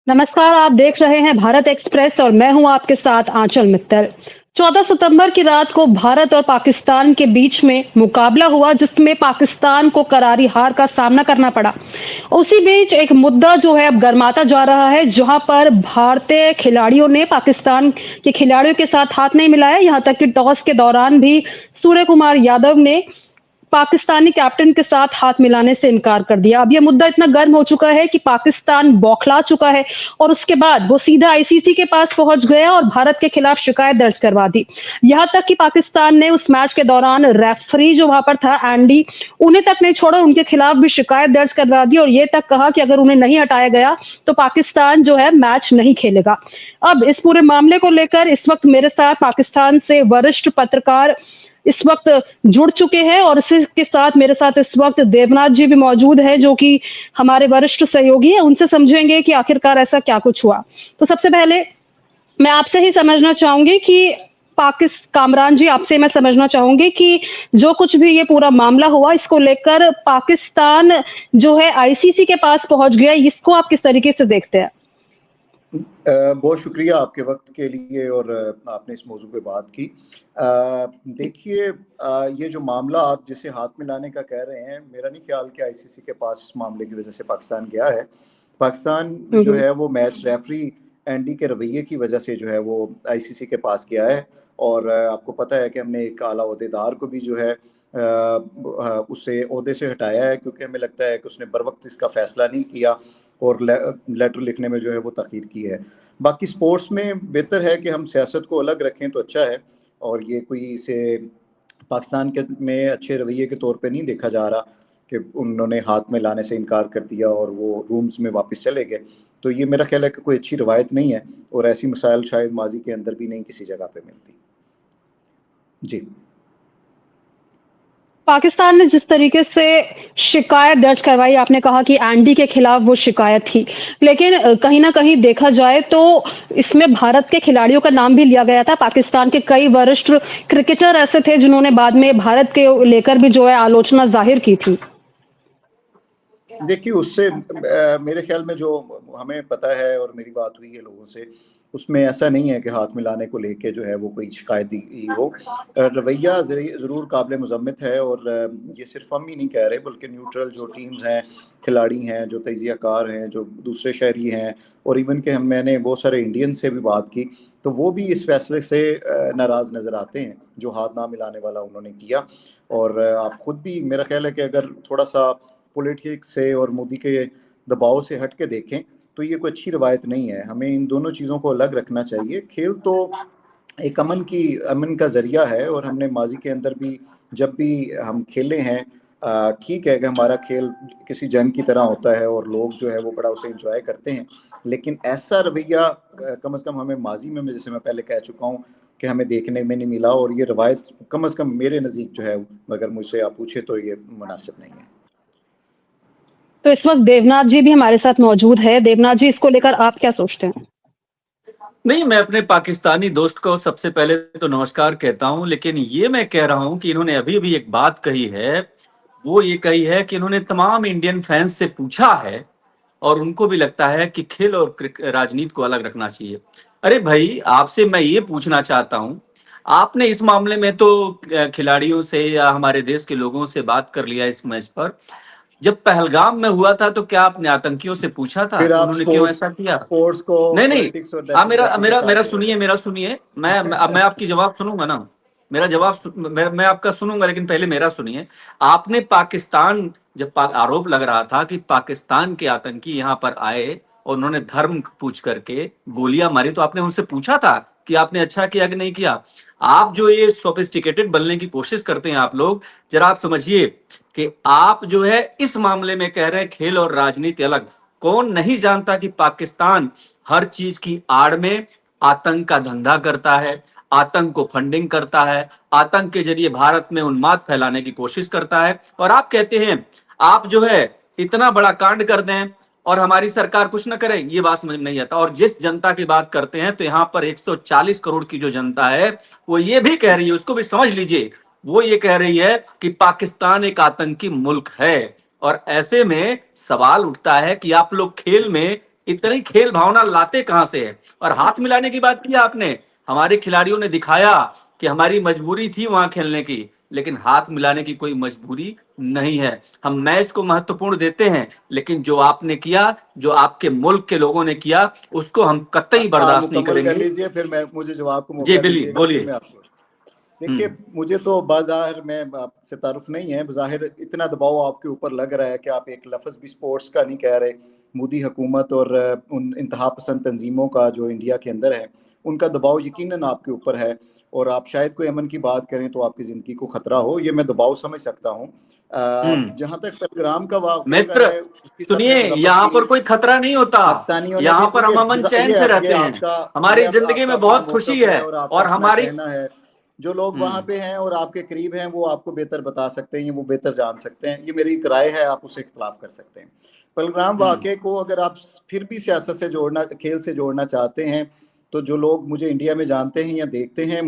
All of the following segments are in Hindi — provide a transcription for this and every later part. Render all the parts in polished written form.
नमस्कार, आप देख रहे हैं भारत एक्सप्रेस और मैं हूं आपके साथ आंचल मित्तल। 14 सितंबर की रात को भारत और पाकिस्तान के बीच में मुकाबला हुआ जिसमें पाकिस्तान को करारी हार का सामना करना पड़ा। उसी बीच एक मुद्दा जो है अब गर्माता जा रहा है जहां पर भारतीय खिलाड़ियों ने पाकिस्तान के खिलाड़ियों के साथ हाथ नहीं मिलाया। यहां तक कि टॉस के दौरान भी सूर्य कुमार यादव ने पाकिस्तानी कैप्टन के साथ हाथ मिलाने से इनकार कर दिया। अब ये मुद्दा इतना गर्म हो चुका है कि पाकिस्तान बौखला चुका है और उसके बाद वो सीधा आईसीसी के पास पहुंच गया और भारत के खिलाफ शिकायत दर्ज करवा दी। यहां तक कि पाकिस्तान ने उस मैच के दौरान रेफरी जो वहां पर था एंडी, उन्हें तक नहीं छोड़ा, उनके खिलाफ भी शिकायत दर्ज करवा दी और ये तक कहा कि अगर उन्हें नहीं हटाया गया तो पाकिस्तान जो है मैच नहीं खेलेगा। अब इस पूरे मामले को लेकर इस वक्त मेरे साथ पाकिस्तान से वरिष्ठ पत्रकार इस वक्त जुड़ चुके हैं और इसी के साथ मेरे साथ इस वक्त देवनाथ जी भी मौजूद है जो कि हमारे वरिष्ठ सहयोगी हैं। उनसे समझेंगे कि आखिरकार ऐसा क्या कुछ हुआ। तो सबसे पहले मैं आपसे ही समझना चाहूंगी कि कामरान जी, आपसे मैं समझना चाहूंगी कि जो कुछ भी ये पूरा मामला हुआ इसको लेकर पाकिस्तान जो है आईसीसी के पास पहुंच गया, इसको आप किस तरीके से देखते हैं? बहुत शुक्रिया आपके वक्त के लिए और आपने इस मौजू पे बात की। देखिए, ये जो मामला आप जिसे हाथ मिलाने का कह रहे हैं, मेरा नहीं ख्याल कि आईसीसी के पास इस मामले की वजह से पाकिस्तान गया है। पाकिस्तान जो है वो मैच रेफरी एंडी के रवैये की वजह से जो है वो आईसीसी के पास गया है। और आपको पता है कि हमने एक आला ओहदेदार को भी जो है उससे ओहदे से हटाया है, क्योंकि हमें लगता है कि उसने बर वक्त इसका फैसला नहीं किया और लेटर लिखने में जो है वो तखीर की है। बाकी स्पोर्ट्स में बेहतर है कि हम सियासत को अलग रखें तो अच्छा है, और ये कोई इसे पाकिस्तान के में अच्छे रवैये के तौर पे नहीं देखा जा रहा कि उन्होंने हाथ में लाने से इनकार कर दिया और वो रूम्स में वापस चले गए। तो ये मेरा ख्याल है कि कोई अच्छी रवायत नहीं है, और ऐसी मिसाइल शायद माजी के अंदर भी नहीं किसी जगह पे मिलती। जी। पाकिस्तान ने जिस तरीके से शिकायत दर्ज करवाई, आपने कहा कि एंडी के खिलाफ वो शिकायत थी, लेकिन कहीं न कहीं देखा जाए तो इसमें भारत के खिलाड़ियों का नाम भी लिया गया था। पाकिस्तान के कई वरिष्ठ क्रिकेटर ऐसे थे जिन्होंने बाद में भारत के लेकर भी जो है आलोचना ज़ाहिर की थी। देखिए, उससे मेरे ख्याल में जो हमें पता है और मेरी बात हुई है लोगों से, उसमें ऐसा नहीं है कि हाथ मिलाने को लेके जो है वो कोई शिकायत दी हो। रवैया ज़रूर काबिल मज़म्मत है, और ये सिर्फ हम ही नहीं कह रहे बल्कि न्यूट्रल जो टीम्स हैं, खिलाड़ी हैं, जो तजिया कार हैं, जो दूसरे शहरी हैं, और इवन के मैंने बहुत सारे इंडियन से भी बात की, तो वो भी इस फैसले से नाराज़ नज़र आते हैं जो हाथ ना मिलाने वाला उन्होंने किया। और आप खुद भी, मेरा ख्याल है कि अगर थोड़ा सा पॉलिटिक्स से और मोदी के दबाव से हट के देखें तो ये कोई अच्छी रवायत नहीं है। हमें इन दोनों चीज़ों को अलग रखना चाहिए। खेल तो एक अमन का ज़रिया है, और हमने माजी के अंदर भी जब भी हम खेले हैं, ठीक है कि हमारा खेल किसी जंग की तरह होता है और लोग जो है वो बड़ा उसे इंजॉय करते हैं, लेकिन ऐसा रवैया कम से कम हमें माजी में, जैसे मैं पहले कह चुका हूँ, कि हमें देखने में नहीं मिला। और ये रवायत कम से कम मेरे नज़दीक जो है, अगर मुझसे आप पूछे तो ये मुनासिब नहीं है। तो इस वक्त देवनाथ जी भी हमारे साथ मौजूद है। देवनाथ जी, इसको लेकर आप क्या सोचते हैं? नहीं, मैं अपने पाकिस्तानी दोस्त को सबसे पहले तो नमस्कार कहता हूं, लेकिन ये मैं कह रहा हूं कि इन्होंने अभी भी एक बात कही है। वो ये कही है कि इन्होंने तमाम इंडियन फैंस से पूछा है और उनको भी लगता है कि खेल और राजनीति को अलग रखना चाहिए। अरे भाई, आपसे मैं ये पूछना चाहता हूं, आपने इस मामले में तो खिलाड़ियों से या हमारे देश के लोगों से बात कर लिया इस मैच पर। जब पहलगाम में हुआ था तो क्या आपने आतंकियों से पूछा था फिर कि आप उन्होंने क्यों स्पोर्ट्स ऐसा किया? स्पोर्ट्स को नहीं नहीं, पॉलिटिक्स और आप मेरा देशभक्ति के मेरा साथ मेरा जोड़ रहे सुनिए, हैं। मेरा सुनिए। मैं आपकी जवाब सुनूंगा ना। मेरा जवाब मैं आपका सुनूंगा, लेकिन पहले मेरा सुनिए। आपने पाकिस्तान, जब आरोप लग रहा था कि पाकिस्तान के आतंकी यहाँ पर आए और उन्होंने धर्म पूछ करके गोलियां मारी, तो आपने उनसे पूछा था कि आपने अच्छा किया कि नहीं किया? आप जो ये सोफिस्टिकेटेड बनने की कोशिश करते हैं आप लोग, जरा आप समझिए कि आप जो है इस मामले में कह रहे हैं खेल और राजनीति अलग। कौन नहीं जानता कि पाकिस्तान हर चीज की आड़ में आतंक का धंधा करता है, आतंक को फंडिंग करता है, आतंक के जरिए भारत में उन्माद फैलाने की कोशिश करता है। और आप कहते हैं आप जो है इतना बड़ा कांड कर दें और हमारी सरकार कुछ ना करे, ये बात समझ में नहीं आता। और जिस जनता की बात करते हैं तो यहाँ पर 140 करोड़ की जो जनता है वो ये भी कह रही है, उसको भी समझ लीजिए, वो ये कह रही है कि पाकिस्तान एक आतंकी मुल्क है। और ऐसे में सवाल उठता है कि आप लोग खेल में इतनी खेल भावना लाते कहां से है? और हाथ मिलाने की बात की आपने, हमारे खिलाड़ियों ने दिखाया कि हमारी मजबूरी थी वहां खेलने की, लेकिन हाथ मिलाने की कोई मजबूरी नहीं है। हम मैच को महत्वपूर्ण देते हैं, लेकिन जो आपने किया, जो आपके मुल्क के लोगों ने किया, उसको हम कतई बर्दाश्त नहीं मुकम्मल कर करेंगे। लीजिए, फिर मैं मुझे जवाब को जी मौका बिल्ली दीजिएगा, बोलिए। फिर मैं आपको देखिए, मुझे तो बाज़ाहिर में आपसे तारुफ नहीं है, बाज़ाहिर इतना दबाव आपके ऊपर लग रहा है कि आप एक लफ्ज़ भी स्पोर्ट्स का नहीं कह रहे। मोदी हुकूमत और उन इंतहा पसंद तंजीमों का जो इंडिया के अंदर है, उनका दबाव यकीनन आपके ऊपर है, और आप शायद कोई अमन की बात करें तो आपकी ज़िंदगी को ख़तरा हो, ये मैं दबाव समझ सकता हूँ। जहाँ तक टेलीग्राम का वाक़या मित्र है, उसकी सब सुनिए, ने मरम्मत यहाँ की, पर कोई खतरा नहीं होता, पाकिस्तानियों ने यहाँ भी पर हम अमन चैन से रहते हैं, हमारी जिंदगी में बहुत खुशी है, और और आपका अपना हमारी कहना है। जो लोग वहाँ पे हैं और आपके करीब हैं, वो आपको बेहतर बता सकते हैं, वो बेहतर जान सकते हैं। ये मेरी एक राय है, आप उससे इख्तलाफ कर सकते हैं। पहलगाम वाक़े को अगर आप फिर भी सियासत से जोड़ना, खेल से जोड़ना चाहते हैं, तो जो लोग मुझे इंडिया में जानते हैं या देखते हैं,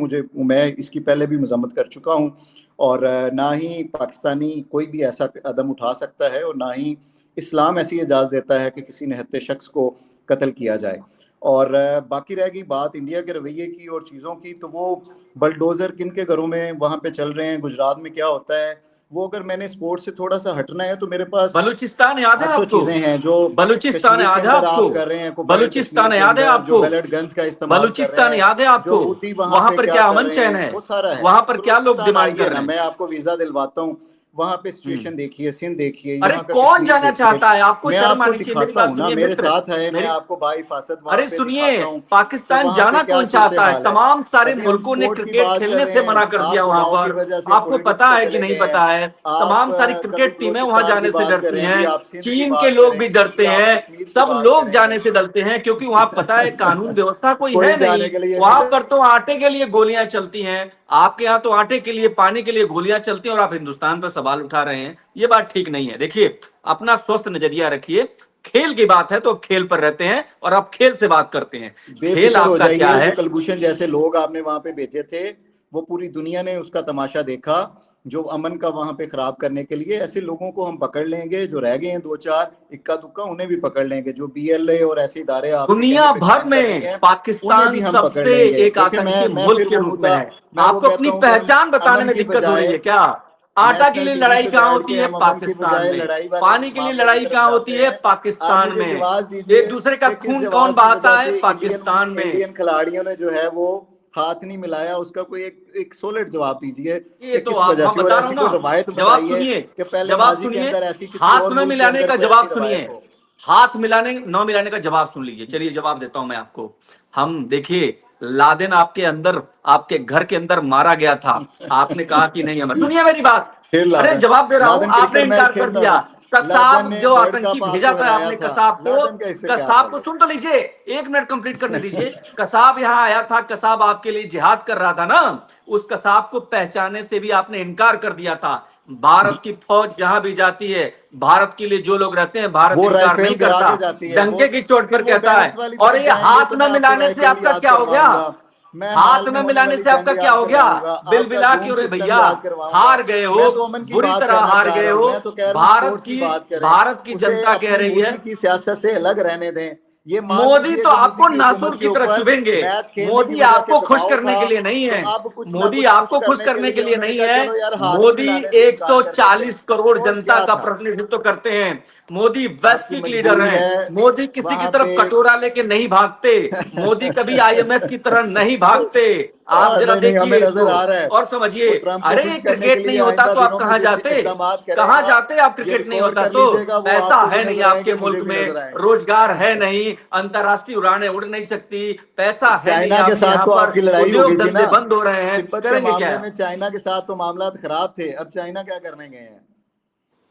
मैं इसकी पहले भी मजम्मत कर चुका हूँ, और ना ही पाकिस्तानी कोई भी ऐसा कदम उठा सकता है, और ना ही इस्लाम ऐसी इजाज़त देता है कि किसी निहत्ते शख्स को कत्ल किया जाए। और बाकी रह गई बात इंडिया के रवैये की और चीज़ों की, तो वो बलडोज़र किन के घरों में वहाँ पे चल रहे हैं, गुजरात में क्या होता है, वो अगर मैंने स्पोर्ट्स से थोड़ा सा हटना है तो मेरे पास बलूचिस्तान याद है 800 आपको? चीज़ें हैं जो बलूचिस्तान कश्मीर के याद है अंदर आपको? आप कर रहे हैं, बलूचिस्तान कश्मीर के याद है अंदर जो आपको? बैलेट गन्स का इस्तेमाल कर रहे बलूचिस्तान हैं, याद है जो आपको? हुती वहाँ वहां पे पर क्या क्या कर अमन रहे चैन हैं, है? वो सारा है। वहां पर क्या लोग बलूचिस्तान डिमांड आइए कर ना, रहे हैं? मैं आपको वीज़ा दिलवाता हूँ, वहाँ पे सिचुएशन देखिए, सिंध देखिए, अरे यहाँ का कौन कश्मीर जाना देखिए। चाहता है? आपको मैं शर्म आपको आनी चाहिए। मेरी दिखाता बात हूँ ना, सुनिए मेरे मित्र, साथ है, मैं मेरी आपको बाहिफाजत वहाँ अरे पे सुनिए, दिखाता हूँ कि पाकिस्तान वहाँ पे जाना क्या कौन सूरत चाहता है? हाल है। तमाम सारे अभी हम मुल्कों ने स्पोर्ट की क्रिकेट बात कर खेलने रहे से हैं, मना कर आप दिया वहां दबाव की पर। वजह से आपको पॉलिटिक्स पता पे है कि चले नहीं गए हैं। पता है? आप तमाम सारी कभी क्रिकेट टीमें वहां बलूचिस्तान की जाने से बात डरती करें, अभी हैं, आप सिंध की चीन के बात लोग करें, भी डरते कभी आप हैं, कश्मीर की सब बात लोग करें, जाने से डरते हैं, क्योंकि वहां पता है कानून व्यवस्था कोई कोई है जाने नहीं। के लिए वहां नहीं। पर तो आटे के लिए गोलियां चलती हैं, आपके यहाँ तो आटे के लिए, पानी के लिए गोलियां चलती हैं, और आप हिंदुस्तान पर सवाल उठा रहे हैं। ये बात ठीक नहीं है। देखिए, अपना स्वस्थ नजरिया रखिए, खेल की बात है तो खेल पर रहते हैं, और आप खेल से बात करते हैं। खेल बेफिक्र हो आपका क्या जाइए, है? जो कलभूषण जैसे लोग आपने वहां पे भेजे थे, वो पूरी दुनिया ने उसका तमाशा देखा, जो अमन का वहां पे खराब करने के लिए। ऐसे लोगों को हम पकड़ लेंगे, जो रह गए हैं दो चार इक्का दुक्का, उन्हें भी पकड़ लेंगे। जो BLA और ऐसे इदारे आपके कहने दुनिया पे भर काम कर रही में हैं, उन्हें पाकिस्तान भी हम पकड़ सबसे लेंगे। एक देखिए, आतंकी मैं मुल्क फिर के वो रूप में मुद्दा, है। मैं वो आपको कहता अपनी हूँ कि हम पहचान बताने अमन में की दिक्कत हो रही है बजाय क्या? आटा के नेशनल लिए टीवी लड़ाई पे कहाँ बैठ होती के है? हम अमन की पाकिस्तान बजाय में। लड़ाई वाले पानी के लिए मामले की लड़ाई तरफ कहाँ होती जाते है? हैं। आप पाकिस्तान मुझे में। जवाब दीजिए एक दूसरे का कि किस खून कौन जवाब की बहाता वजह है? से पाकिस्तान में। इंडियन खिलाड़ियों ने जो है वो हाथ नहीं मिलाया, उसका कोई एक सॉलिड जवाब दीजिए ये कि तो किस आप, वजह मैं से, और बता रहा ऐसी हूं कोई ना, रवायत जवाब बताइए सुनिए, कि पहले जवाब माजी के सुनिए, अंदर ऐसी किसी हाथ और में मुल्क के मिलाने अंदर का कोई जवाब ऐसी सुनिए, रवायत हो। हाथ मिलाने न मिलाने का जवाब सुन लीजिए। चलिए जवाब देता हूं मैं आपको। हम देखिए, लादेन आपके अंदर, आपके घर के अंदर मारा गया था, आपने कहा कि नहीं हमें, सुनिए मेरी बात। फिर अरे लादेन, जवाब दे रहा हूं, लादेन आपने क्रिकेट मैच इनकार कर खेलता दिया। था, लादेन कसाब ने जो वर्ल्ड आतंकी कप भेजा आपको था हराया आपने, था, कसाब को, लादेन का इससे क्या कसाब को ताल्लुक? सुन तो लीजिए, 1 मिनट कंप्लीट करने दीजिए। कसाब यहां आया था, कसाब आपके लिए जिहाद कर रहा था ना, उस कसाब को पहचाने से भी आपने इनकार कर दिया था। भारत की फौज जहां भी जाती है, भारत के लिए जो लोग रहते हैं, भारत वो इनकार राइफल नहीं गिरा करता, के जाती है वो। डंके की चोट फिर पर वो कहता है। बैरस वाली और बात ये जाएंगे हाथ तो न मैं आपको मिलाने से राइफल आपका याद क्या हो गया? करवाऊंगा, मैं हाथ हाल में न होने मिलाने वाली से आपका जंग क्या याद हो गया? करवाऊंगा, बिल आपका बिला डूम क्यों रे सिस्टम भैया? याद करवाऊंगा। हार गए हो, मैं तो अमन की बुरी बात तरह करना हार चाह गए रहा हूँ, हो। मैं तो कह रहा हूँ भारत स्पोर्ट्स की की, बात करें, भारत की उसे जनता कह अपनी रही है, मोदी की सियासत से अलग रहने दें। ये मान मोदी लीजिए तो कि मोदी आपको की नासूर हुकूमत के की तरह ऊपर चुभेंगे। मैच खेलने की मोदी वजह से आपको खुश दबाव करने था, के लिए नहीं तो है। अब कुछ ना मोदी कुछ खुश आपको खुश करने के करने के लिए लिए उन्होंने नहीं कहा है। चलो यार हाथ ही मोदी मिलाने से इनकार कर देते हैं। 140 करोड़ और जनता क्या का था, प्रतिनिधित्व करते हैं। मोदी आपकी वैश्विक लीडर मजबूरी हैं। है मोदी किसी की वहां तरफ पे। कटोरा लेके नहीं भागते। मोदी कभी IMF की तरह नहीं भागते। आप जरा नहीं नहीं, हमें देखिए नजर इसको आ रहा है और समझिए। वो ट्रंप को अरे खुश करने के क्रिकेट नहीं लिए होता आइंदा तो आप दिनों में कहाँ जो जाते? इकदाम कहाँ करेगा, जाते? आप ये क्रिकेट नहीं रिकॉर्ड होता कर तो। लीजिएगा, वो पैसा आपको भी है नहीं नजर आपके आएंगे, मुझे मुल्क भी में, नजर आएंगे। रोजगार है नहीं, अंतरराष्ट्रीय उड़ानें उड़ नहीं सकती, पैसा है नहीं चाइना के आपके साथ यहाँ तो पर, आपकी लड़ाई हो उद्योग गई थी धंधे ना, बंद हो रहे हैं, तिब्बत के करेंगे क्या? मामले में चाइना के साथ तो मामला खराब थे, अब चाइना क्या करने गए हैं?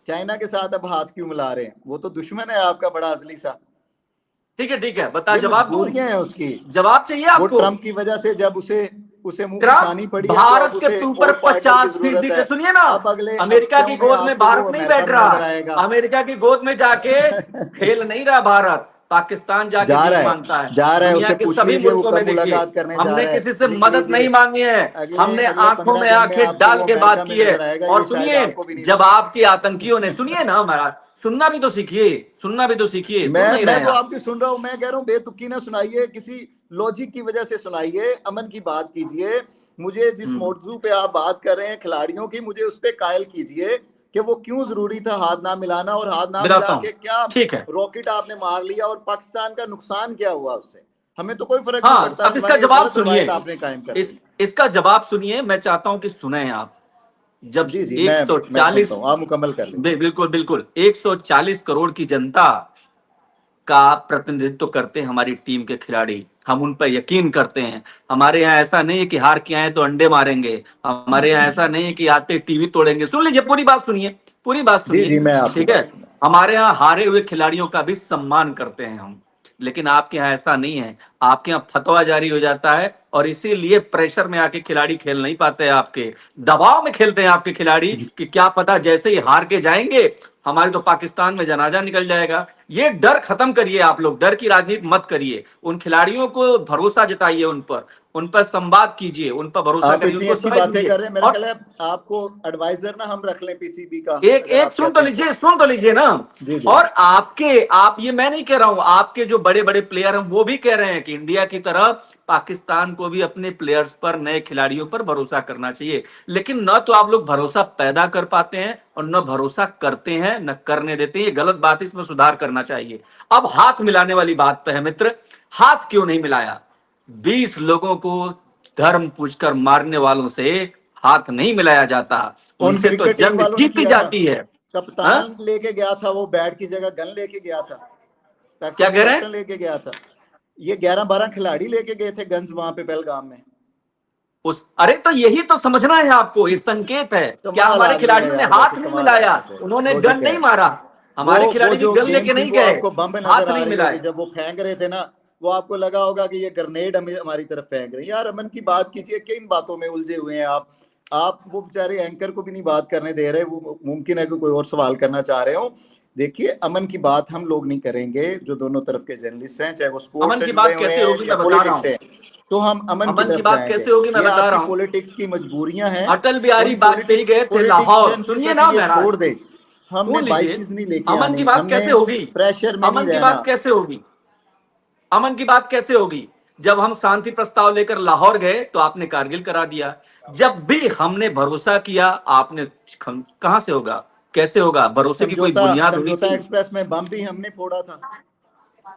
चाइना के साथ अब हाथ क्यों मिला रहे हैं? वो तो दुश्मन है आपका बड़ा असली सा। ठीक है, बता, ये जवाब दूं? मजबूरियां हैं उसकी। जवाब चाहिए वो आपको? ट्रम्प की वजह से जब उसे उसे मुंह की खानी ट्रम्प पड़ी है, तो अब भारत उसे के ऊपर और पार्टनर की जरूरत 50% है। सुनिए ना, अब अगले अमेरिका की हफ्तों में गोद में आपको वो भारत नहीं अमेरिका बैठ में रहा। नजर आएगा। अमेरिका की गोद में जाके खेल नहीं रहा भारत, पाकिस्तान जाके भीख मांगता है। जा रहा है, दुनिया उससे के पूछ सभी लीजिए वो मुल्कों में कब देखिए, मुलाकात करने जा हमने रहा है, किसी से लिख मदद नहीं लीजिए। मांगी है, अगले हमने अगले आंखों 15 में दिन में आंखें आपको डाल वो के अमेरिका बात में की है। नजर आएगा, और ये शायद सुनिए, आपको भी नहीं जब नजर आएगा। आपके आतंकियों ने, सुनिए ना हमारा, सुनना भी तो सीखिए, सुनना भी तो सीखिए। सुन नहीं मैं रहे तो आप। आपकी सुन रहा हूँ, मैं कह रहा हूँ बेतुकी ना सुनाइए, किसी लॉजिक की वजह से सुनाइए, अमन की बात कीजिए। मुझे जिस मौजू पे आप बात कर रहे हैं खिलाड़ियों की, मुझे उस पे कायल कीजिए कि वो क्यों जरूरी था हाथ ना मिलाना, और हाथ ना बताता मिला हूँ, के क्या ठीक है। रॉकेट आपने मार लिया और पाकिस्तान का नुकसान क्या हुआ उससे। हमें तो कोई फर्क नहीं हाँ, पड़ता, अब इसका सिवाय जवाब गलत सुनिए। रवायत आपने कायम कर दी। इसका जवाब सुनिए, मैं चाहता हूं कि सुने आप। जब जी जी, मैं 140, सुनता हूँ, आप मुकम्मल कर लीजिए। बिल्कुल बिल्कुल, 140 करोड़ की जनता का प्रतिनिधित्व करते हैं हमारी टीम के खिलाड़ी। हम उन पर यकीन करते हैं। हमारे यहाँ ऐसा नहीं है कि हार के आए तो अंडे मारेंगे। हमारे यहाँ ऐसा नहीं है कि आते टीवी तोड़ेंगे। सुन लीजिए, पूरी बात सुनिए, पूरी बात जी सुनिए, जी, मैं आपकी ठीक है। बात सुन रहा हमारे यहाँ हारे हुए खिलाड़ियों का भी सम्मान करते हैं हम, लेकिन आपके यहाँ ऐसा नहीं है। आपके यहाँ फतवा जारी हो जाता है और इसीलिए प्रेशर में आके खिलाड़ी खेल नहीं पाते हैं। आपके दबाव में खेलते हैं आपके खिलाड़ी कि क्या पता जैसे ही हार के जाएंगे हमारे तो पाकिस्तान में जनाजा निकल जाएगा। ये डर खत्म करिए आप लोग, डर की राजनीति मत करिए। उन खिलाड़ियों को भरोसा जताइए, उन पर संवाद कीजिए, उन पर भरोसा आप करिए, इतनी उनको अच्छी समय बातें दीजिए। कर रहे हैं, मेरा और ख्याल है आपको एडवाइजर ना हम रख लें पीसीबी का, एक अगर एक आप कहते हैं तो। सुन तो लीजिए ना। जी जी। और आप ये मैं नहीं कह रहा हूं, आपके जो बड़े बड़े प्लेयर हैं वो भी कह रहे हैं कि इंडिया की तरह पाकिस्तान को भी अपने प्लेयर्स पर, नए खिलाड़ियों पर भरोसा करना चाहिए। लेकिन न तो आप लोग भरोसा पैदा कर पाते हैं और न भरोसा करते हैं, न करने देते हैं। ये गलत बात है, इसमें सुधार करना चाहिए। अब हाथ मिलाने वाली बात पे है मित्र, हाथ क्यों नहीं मिलाया? 20 लोगों को धर्म पूछकर मारने वालों से हाथ नहीं मिलाया जाता, उन उनसे तो क्रिकेट टीम जंग वालों ने जीती किया था, जाती है। हाँ? कप्तान लेके गया था, वो बैट की जगह गन लेके गया था, क्या कह रहे कैप्टन हैं? लेके गया था। ये 11-12 खिलाड़ी लेके गए थे गन्स वहां पे पहलगाम में। अरे तो यही तो समझना है आपको, ये संकेत है। क्या कमाल हमारे आदमी है खिलाड़ियों ने यार, हाथ वैसे नहीं कमाल मिलाया? आदमी है, उन्होंने गन लॉजिक है। नहीं मारा। हमारे वो खिलाड़ी भी जो गन गेंद लेके थी नहीं वो गए, आपको बम हाथ नजर आ नहीं रही होगी, मिलाया। जब वो फेंक रहे थे ना, वो आपको लगा होगा कि ये ग्रेनेड हमारी तरफ फेंक रहे हैं। यार अमन की बात कीजिए, किन बातों में उलझे हुए हैं आप वो बेचारे एंकर को भी नहीं बात करने दे रहे। वो मुमकिन है कि कोई और सवाल करना चाह रहे हो। देखिए, अमन की बात हम लोग नहीं करेंगे, जो दोनों तरफ के जर्नलिस्ट हैं, चाहे वो स्पोर्ट्स अमन से की जुड़े बात हुए कैसे हैं होगी या मैं बता रहा पॉलिटिक्स हूं। से, तो हम अमन की अमन की तरफ बात जाएंगे। कैसे होगी मैं ये बता रहा आपकी हूं। पॉलिटिक्स की मजबूरियां हैं, अटल बिहारी उन वाजपेयी गए थे लाहौर, सुनिए ना सिंपैथी ये महाराज, छोड़ दे। हमने सुन लीजिए। बाइसेस नहीं लेके अमन की आनी, बात हमने कैसे होगी? प्रेशर में नहीं अमन की रहना। बात कैसे होगी? अमन की बात कैसे होगी? जब हम शांति प्रस्ताव लेकर लाहौर गए तो आपने कारगिल करा दिया। जब भी हमने भरोसा किया आपने कहां से होगा, कैसे होगा? भरोसे की कोई समझौता बुनियाद होनी समझौता चाहिए। एक्सप्रेस में बम भी हमने फोड़ा था,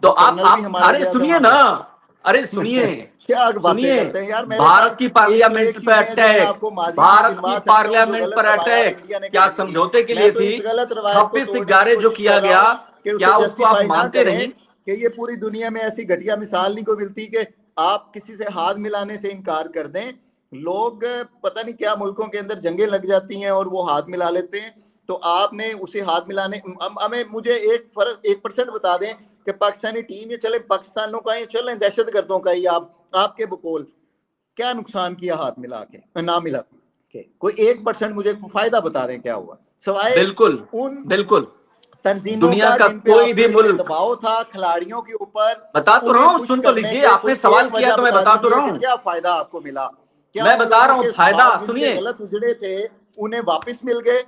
तो वो कर्नल भी आप हमारा अरे गया था सुनिए वहां ना, पे। अरे सुनिए, क्या बातें सुनिए। करते हैं यार मेरे पास। भारत की एक पार्लियामेंट पर चीजें हैं जो मैं अटैक, आपको माजी की भारत की गिनवा सकता हूँ, जो पार्लियामेंट गलत पर रवायत अटैक इंडिया ने क्या कायम की। समझौते के मैं लिए तो थी? इस गलत रवायत को 26 तोड़ने की 11 जो कोशिश किया कर रहा गया, हूँ कि उसे क्या उसको आप जस्टिफाई ना मानते करें नहीं? कि ये पूरी दुनिया में ऐसी घटिया मिसाल नहीं कोई मिलती कि आप किसी से हाथ मिलाने से इनकार कर दें। लोग पता नहीं क्या मुल्कों के अंदर जंगें लग जाती हैं और वो हाथ मिला लेते हैं। तो आपने उसे हाथ मिलाने, हमें मुझे 1% बता दें कि पाकिस्तानी टीम ये चले, पाकिस्तानों का ये चले, दहशत गर्दों का ही आपके बकौल क्या नुकसान किया हाथ मिला के ना मिला के? कोई 1% मुझे फायदा बता दें क्या हुआ, सवाए बिल्कुल उन बिल्कुल। तंजीमों दुनिया का का जिन पे कोई भी आपके मुल्क, दबाव था खिलाड़ियों के ऊपर, बता तो रहा उन्हें हूं, खुश सुन तो करने लीजिए। के आपने कोई सवाल एक किया वजह तो मैं बता बता तो दीजिए रहा कि हूं। क्या फायदा आपको मिला। क्या मैं उन बता लोगों रहा हूं के फायदा, स्वभाव जिनसे सुनिए। गलत उजड़े थे उन्हें वापस मिल गए?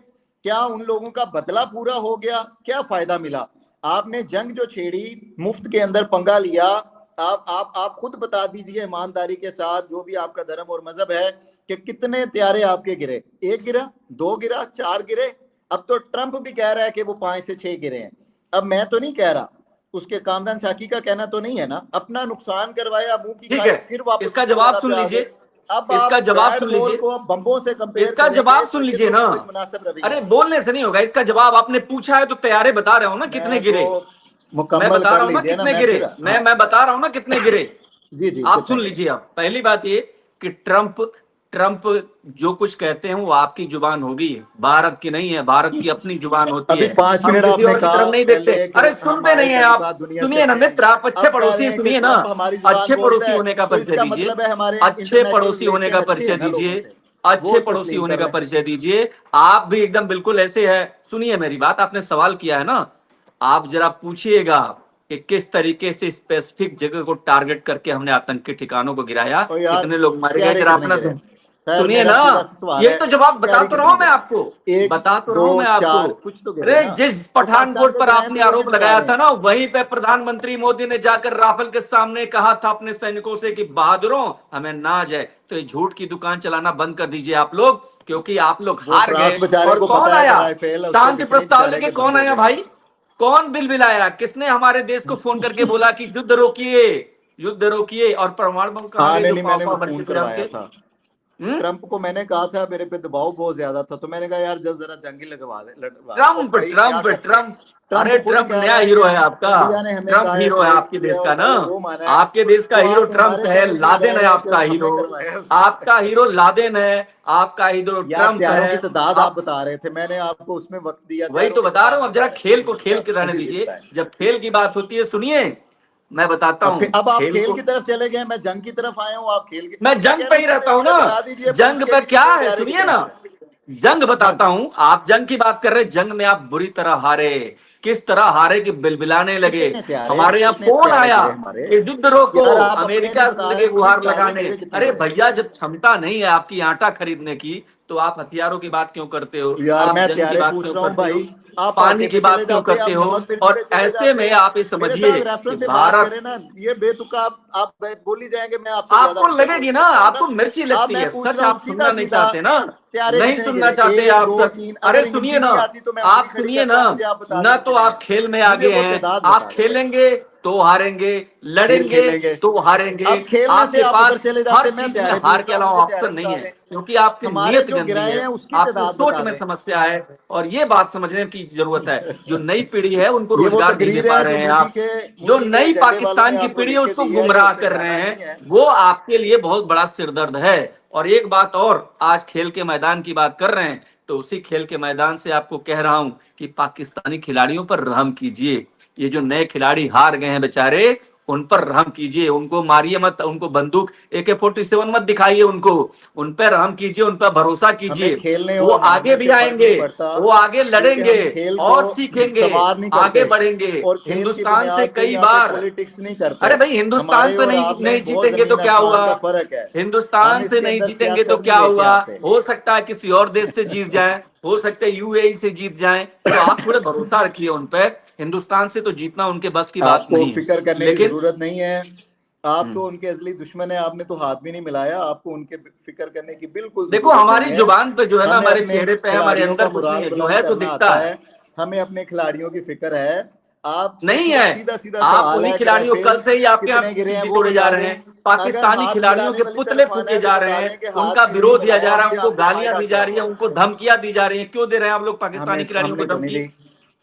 क्या उन लोगों का बदला पूरा हो गया? क्या फायदा मिला? आपने जंग जो छेड़ी, मुफ्त के अंदर पंगा लिया, आप खुद बता दीजिए ईमानदारी के साथ, जो भी आपका धर्म और मजहब है, कि कितने त्यारे आपके गिरे? 1 गिरा, 2 गिरा, 4 गिरे? अब तो ट्रंप भी कह रहा है कि वो 5 से 6 गिरे हैं। अब मैं तो नहीं कह रहा, उसके कामरान साकी का कहना तो नहीं है ना। अपना नुकसान करवाया, मुंह की ठीक खाई, है, फिर वापस इसका उसी जवाब जगह सुन पे आ गए। लीजिए, अब इसका आप जवाब बैट सुन बॉल लीजिए, को अब बम्बों से कंपेयर इसका करेंगे, जवाब तो सुन ये लीजिए तो ना। कोई मुनासिब रवैया अरे नहीं। बोलने से नहीं होगा, इसका जवाब आपने पूछा है तो तैयारे बता रहा हूं ना कितने मैं तो गिरे। मैं मुकम्मल बता कर रहा हूं ना लीजिए ना, कितने मैं गिरे। फिर। हाँ मैं बता रहा हूं ना कितने गिरे। जी जी, आप कितने सुन गिरे? लीजिए। आप पहली बात ये कि ट्रंप ट्रंप जो कुछ कहते हैं वो आपकी जुबान होगी, भारत की नहीं है। भारत की अपनी जुबान होती अभी है, 5 हम मिनट किसी आपने और की कहा तरफ नहीं देखते। पहले कि अरे सुनते हमारे नहीं है आप। ताल्लुकात दुनिया से सुनिए ना अच्छे नहीं। मित्र, आप अच्छे अब कह रहे पड़ोसी हैं कि सुनिए ना। ट्रंप हमारी जुबान अच्छे बोलता पड़ोसी है, होने का तो परिचय इसका दीजिए। मतलब है हमारे अच्छे इंटरनेशनल पड़ोसी होने रिलेशन का अच्छे परिचय हैं ना लोगों दीजिए। से, अच्छे वो पड़ोसी तस्लीम होने कर का लें। परिचय दीजिए। आप भी एकदम बिल्कुल ऐसे है। सुनिए मेरी बात, आपने सवाल किया है ना, आप जरा पूछिएगा कि किस तरीके से स्पेसिफिक जगह को टारगेट करके हमने आतंकी ठिकानों को गिराया, और यार कितने लोग मारे गए, त्यारे जरा कितने अपना गिरे हैं? सुनिए ना, यही तो जवाब बता तो रहा हूं मैं आपको, बता तो रहा हूं मैं आपको। कुछ तो अरे जिस पठानकोट पर आपने आरोप लगाया था ना, वहीं पे प्रधानमंत्री मोदी ने जाकर राफेल के सामने कहा था अपने सैनिकों से कि बहादुरों हमें नाज है। तो ये झूठ की दुकान चलाना बंद कर दीजिए आप लोग, क्योंकि आप लोग हार गए। और कौन आया शांति प्रस्ताव लेके, कौन आया भाई? कौन बिल बिलाया? किसने हमारे देश को फोन करके बोला कि युद्ध रोकिए, युद्ध रोकिए? और परमाणु बम कहां गए जो मैंने पापा फोन बनते थे करवाया हमके? था ट्रंप को, मैंने कहा था मेरे पे दबाव बहुत ज्यादा था, तो मैंने कहा यार जरा जंग ही लगवा दे। ट्रंप ट्रंप ट्रंप अरे ट्रंप नया हीरो है आपका, ट्रंप हीरो है आपके देश का ना, आपके देश का हीरो ट्रंप है, लादेन है आपका हीरो, आपका हीरो लादेन है, आपका हीरो ट्रंप है। की तादाद आप बता रहे थे, मैंने आपको उसमें वक्त दिया, वही तो बता रहा हूँ। अब जरा खेल को खेल के रहने दीजिए, जब खेल की बात होती है, सुनिए मैं बताता हूँ। अब आप खेल की तरफ चले गए, मैं जंग की तरफ आया हूँ, आप खेल की। मैं जंग पे ही रहता हूँ ना, जंग पे क्या है सुनिए ना, जंग बताता हूँ। आप जंग की बात कर रहे, जंग में आप बुरी तरह हारे। किस तरह हारे कि बिलबिलाने लगे। हमारे यहाँ फोन आया कि युद्ध रोको, अमेरिका लगे गुहार लगाने। अरे भैया जब क्षमता नहीं है आपकी आटा खरीदने की, तो आप हथियारों की बात क्यों करते हो? यार मैं जंग की बात पूछ क्यों रहा हूँ करते हो? भाई, आप पानी की बात क्यों करते हो? और ऐसे में आप ये समझिए कि भारत, ये बेतुका आप बोली जाएंगे, मैं आपसे आपको लगेगी ना, आपको मिर्ची लगती है, सच आप सुनना नहीं चाहते ना, नहीं सुनना चाहते आप सच। अरे सुनिए ना, आप सुनिए ना, ना तो आप खेल में आगे हैं, आप खेलेंगे तो हारेंगे, लड़ेंगे तो हारेंगे। आपके पास हर चीज में हार के अलावा ऑप्शन नहीं है, क्योंकि आपकी नीयत गंदी है, आपकी सोच में समस्या है, और ये बात समझने की जरूरत है। जो नई पीढ़ी है उनको रोजगार नहीं दे पा रहे हैं आप, जो नई पाकिस्तान की पीढ़ी है उसको गुमराह कर रहे हैं, वो आपके लिए बहुत बड़ा सिरदर्द है। और एक बात और, आज खेल के मैदान की बात कर रहे हैं, तो उसी खेल के मैदान से आपको कह रहा हूं कि पाकिस्तानी खिलाड़ियों पर रहम कीजिए। ये जो नए खिलाड़ी हार गए हैं बेचारे, उन पर रहम कीजिए, उनको मारिए मत, उनको बंदूक AK-47 मत दिखाइए, उन पर रहम कीजिए, उन पर भरोसा कीजिए। वो आगे भी आएंगे, वो आगे लड़ेंगे और सीखेंगे, आगे बढ़ेंगे। हिंदुस्तान से कई बार, पॉलिटिक्स नहीं करते। अरे भाई हिंदुस्तान से नहीं जीतेंगे तो क्या हुआ? हिंदुस्तान से नहीं जीतेंगे तो क्या हुआ? हो सकता है किसी और देश से जीत जाए, हो सकता है UAE से जीत जाए, तो आप थोड़े भरोसा रखिए उन पर। हिंदुस्तान से तो जीतना उनके बस की बात नहीं है, फिक्र करने की जरूरत नहीं है। आप तो उनके असली दुश्मन है, आपने तो हाथ भी नहीं मिलाया, आपको उनके फिक्र करने की बिल्कुल। देखो हमारी जुबान पे जो है ना, हमारे चेहरे पे है, हमारे अंदर कुछ नहीं है, जो है तो दिखता है। हमें अपने खिलाड़ियों की फिक्र है, आप नहीं है। सीधा आप उन्हीं खिलाड़ियों, कल से ही आपके यहाँ तोड़े जा रहे हैं, पाकिस्तानी खिलाड़ियों के पुतले फूके जा रहे हैं, उनका विरोध दिया जा रहा है, उनको गालियां दी जा रही है, उनको धमकियां दी जा रही है। क्यों दे रहे हैं आप लोग पाकिस्तानी खिलाड़ियों को धमकी?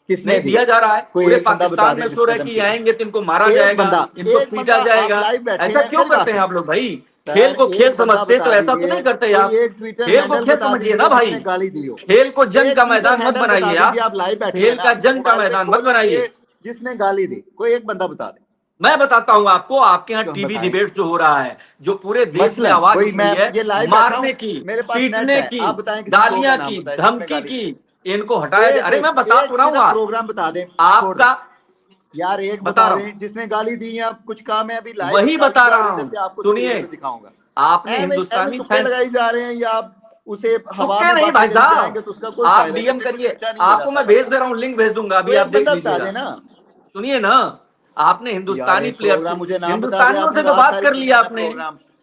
किसने दिया जा रहा है? पूरे पाकिस्तान में शोर है कि आएंगे तो इनको मारा जाएगा, इनको पीटा जाएगा। ऐसा क्यों करते हैं आप लोग भाई? खेल को खेल समझते तो ऐसा तो नहीं करते आप। खेल को खेल समझिए ना भाई, खेल को जंग का मैदान मत बनाइए आप, खेल का जंग का मैदान मत बनाइए। जिसने गाली दी कोई एक बंदा बता दे। मैं बताता हूँ आपको, आपके यहाँ टीवी डिबेट जो हो रहा है, जो पूरे देश में आवाज उठी है, मारने की, पीटने की, गालियां की, धमकी की, इनको हटाया जाए। अरे मैं बता तो रहा हूँ, प्रोग्राम बता दे आपका यार, एक बता रहे हैं जिसने गाली दी है, कुछ काम है अभी लाइव, वही बता रहा हूँ, सुनिए। दिखाऊंगा आपने हिंदुस्तानी फैंस लगाई जा रहे हैं, या आप उसे हवा में नहीं भाई साहब, तो उसका कोई आप DM करिए, आपको मैं भेज दे रहा हूँ, लिंक भेज दूंगा, अभी आप देख लीजिएगा। सुनिए ना, आपने हिंदुस्तानी प्लेयर्स, हिंदुस्तानियों से तो बात कर ली आपने,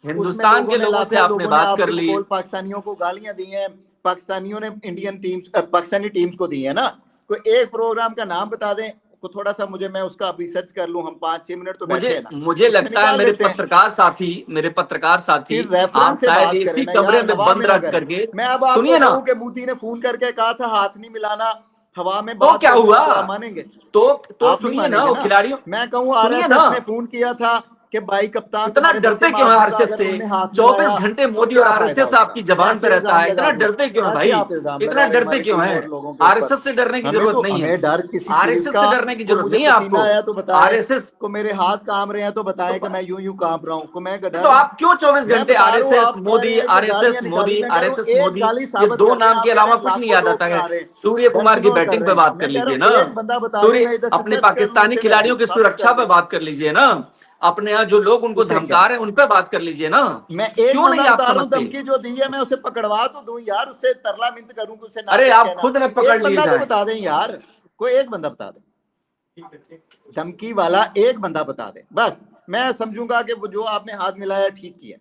हिंदुस्तान के लोगों से आपने बात कर ली। पाकिस्तानियों को गालियां दी हैं, पाकिस्तानियों ने इंडियन टीम्स, पाकिस्तानी टीम्स को दी है ना। कोई एक प्रोग्राम का नाम बता दें को, थोड़ा सा मुझे, मैं उसका अभी सर्च कर लूं, हम 5-6 मिनट तो बैठे हैं ना। मुझे लगता है मेरे पत्रकार साथी आप शायद इसी कमरे में बंद रख करके, मैं अब सुनिए ना, मोदी ने फोन करके कहा था हाथ नहीं मिलाना, हवा में तो क्या हुआ? मानेंगे? तो सुनिए ना, वो खिलाड़ियों, मैं कहूँ RSS ने फोन किया था कि भाई कप्तान, इतना डरते क्यों है RSS से? 24 घंटे मोदी और RSS आपकी जबान पे रहता है, इतना डरते क्यों है भाई? इतना डरते क्यों है? RSS से डरने की जरूरत नहीं है, RSS से डरने की जरूरत नहीं है आपको। RSS को मेरे हाथ काम रहे हैं तो बताएं कि मैं यूं कांप रहा हूँ, मैं तो आप क्यों 24 घंटे RSS Modi, RSS Modi, RSS Modi, ये दो नाम के अलावा कुछ नहीं याद आता है? सूर्य कुमार की बैटिंग पे बात कर लीजिए ना, सूर्य अपने पाकिस्तानी खिलाड़ियों की सुरक्षा पे बात कर लीजिए ना। अपने यहाँ जो लोग उनको उसे धमका रहे हैं उन पर बात कर लीजिए ना। मैं एक क्यों नहीं बंदा आप बता रहा हूँ, समझते? धमकी जो दी है मैं उसे पकड़वा तो दूं यार, उससे तरला मिन्त करूं कि उसे ना अरे कुछ आप कहना। खुद न पकड़ एक लिए बंदा तो जाए। बता दें यार, कोई एक बंदा बता दें, धमकी वाला एक बंदा बता दें, बस मैं समझूंगा कि वो जो आपने हाथ मिलाया ठीक किया,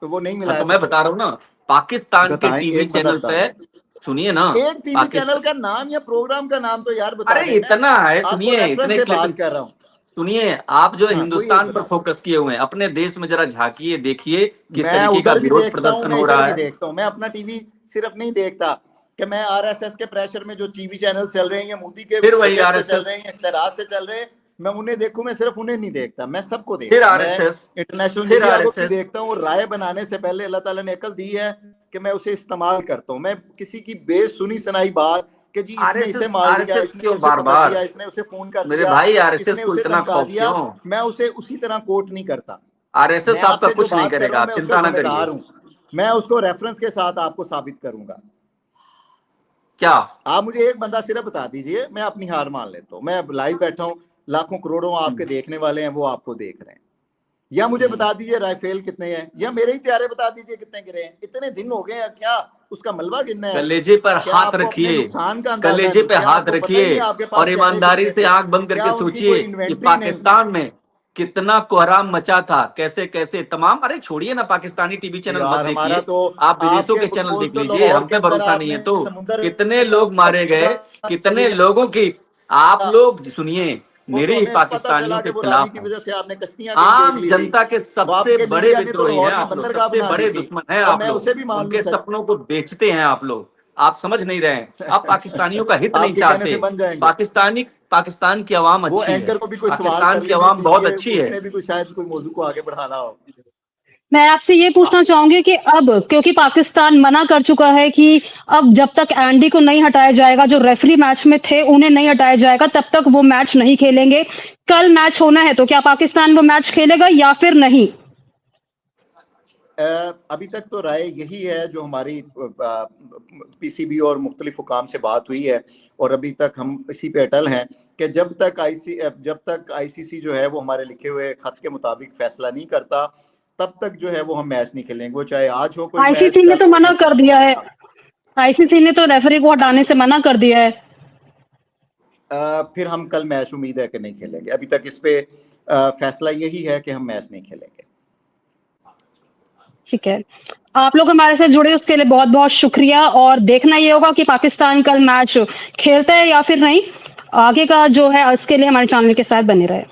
तो वो नहीं हाँ, मिलाया तो मैं बता रहा हूँ ना, पाकिस्तान के बताएं, टीवी एक बंदा चैनल बता पे, दें, सुनिए ना, एक टीवी चैनल पाकिस्तान, का नाम या प्रोग्राम का नाम तो यार बता अरे दें। मैं इतना है, आपको सुनिए, रेफरेंस इतने से क्लिप, बात कर रहा हूँ। सुनिए, आप जो हाँ, कोई एक हिंदुस्तान पर बताओ। फोकस किए हुए हैं, अपने देश में जरा झांकिए, देखिए किस मैं तरीके का उधर भी विरोध देखता हूँ, प्रदर्शन मैं हो इधर रहा भी है। देखता हूँ, मैं अपना टीवी सिर्फ नहीं देखता कि मैं आरएसएस के प्रेशर में जो टीवी चैनल चल रहे हैं या मोदी के फिर वही बजट से चल आरएसएस, रहे हैं या इश्तेहार से चल रहे हैं, मैं उन्हें देखूं, मैं सिर्फ उन्हें नहीं देखता, मैं सबको फिर देखता हूं। मैं आरएसएस, इंटरनेशनल फिर मीडिया को भी आरएसएस। देखता हूँ, और राय बनाने से पहले अल्लाह ताला ने अकल दी है कि मैं उसे इस्तेमाल करता हूँ। मैं किसी की बेसुनी सुनाई बात कि जी इसने इसे आरएसएस, मार दिया, आरएसएस इसने क्यों उसे बार पकड़ बार? लिया, इसने उसे फोन कर मेरे दिया, भाई, आरएसएस इसने को उसे इतना धमका खौफ दिया, क्यों? मैं उसे उसी तरह कोट नहीं करता। मैं आरएसएस आपका आपसे जो कुछ नहीं बात कर रहा करेगा, हूँ आप मैं उसका चिंता ना करिए। जिम्मेदार हूँ, मैं उसको रेफरेंस के साथ आपको साबित करूंगा। क्या? आप मुझे एक बंदा सिर्फ बता दीजिए, मैं अपनी हार मान लेता हूँ। मैं लाइव बैठा हूँ, लाखों करोड़ों आपके देखने वाले हैं, वो आपको देख रहे हैं। या मुझे बता दीजिए राइफेल कितने हैं, या मेरे ही त्यारे बता दीजिए कितने गिरे हैं। इतने दिन हो गए हैं, क्या उसका मलबा गिनना है? कलेजे पर क्या हाथ आपको अपने रखिए, नुकसान का अंदाजा कलेजे नहीं? पे क्या हाथ आपको पता ही नहीं रखिए, आपके पास और त्यारे ईमानदारी कितने से थे? आंख बंद क्या करके उनकी सोचिए कोई कि इन्वेंट्री नहीं? पाकिस्तान में कितना कोहराम मचा था, कैसे कैसे तमाम, अरे छोड़िए ना, पाकिस्तानी टीवी चैनल मत यार हमारा देखिए, तो, आप विदेशों आपके के चैनल मुल्क देख तो लीजिए, लाहौर हम के पे अंदर भरोसा नहीं है आपने तो। समुद्र कितने लोग मारे गए, कितने लोगों की, आप लोग सुनिए, वो तो मेरी हमें पता पाकिस्तानियों चला के कि वो रावी खिलाफ की हूं। वजह से आपने कश्तियां कहीं देख आम ली थी। जनता के वो सबसे आपके बड़े मीडिया ने तो विद्रोही हैं लाहौर में आप लोग, बंदरगाह सबसे बना दी बड़े थी, दुश्मन हैं और आप मैं लोग, उसे भी मान लूं उनके सच। सपनों को बेचते हैं आप लोग, आप समझ नहीं रहे हैं, आप पाकिस्तानियों का हित नहीं आपके कहने चाहते। से बन जाएंगे। पाकिस्तान की आवाम वो अच्छी है, एंकर को भी कोई सवाल पाकिस्तान कर की लेने आवाम बहुत दीजिए, अच्छी है। उसने भी कोई शायद कोई मौजू को आगे बढ़ाना हो। मैं आपसे ये पूछना चाहूंगी कि अब क्योंकि पाकिस्तान मना कर चुका है कि अब जब तक एंडी को नहीं हटाया जाएगा, जो रेफरी मैच में थे उन्हें नहीं हटाया जाएगा, तब तक वो मैच नहीं खेलेंगे। कल मैच होना है तो क्या पाकिस्तान वो मैच खेलेगा या फिर नहीं? अभी तक तो राय यही है जो हमारी पीसीबी और मुख्तलिफ हुकाम से बात हुई है, और अभी तक हम इसी पे अटल हैं कि जब तक आईसीसी जो है वो हमारे लिखे हुए खत के मुताबिक फैसला नहीं करता, तब तक जो है वो हम मैच नहीं खेलेंगे। वो चाहे आज हो कोई मैच, आईसीसी ने कल तो हो मना या कर परसों। दिया है, आईसीसी ने तो रेफरी को हटाने से मना कर दिया है। फिर हम कल मैच उम्मीद है कि नहीं खेलेंगे। अभी तक इस पे फैसला यही है कि हम मैच नहीं खेलेंगे। ठीक है, आप लोग हमारे साथ जुड़े उसके लिए बहुत बहुत शुक्रिया, और देखना ये होगा कि पाकिस्तान कल मैच खेलता है या फिर नहीं। आगे का जो है इसके लिए हमारे चैनल के साथ बने रहे।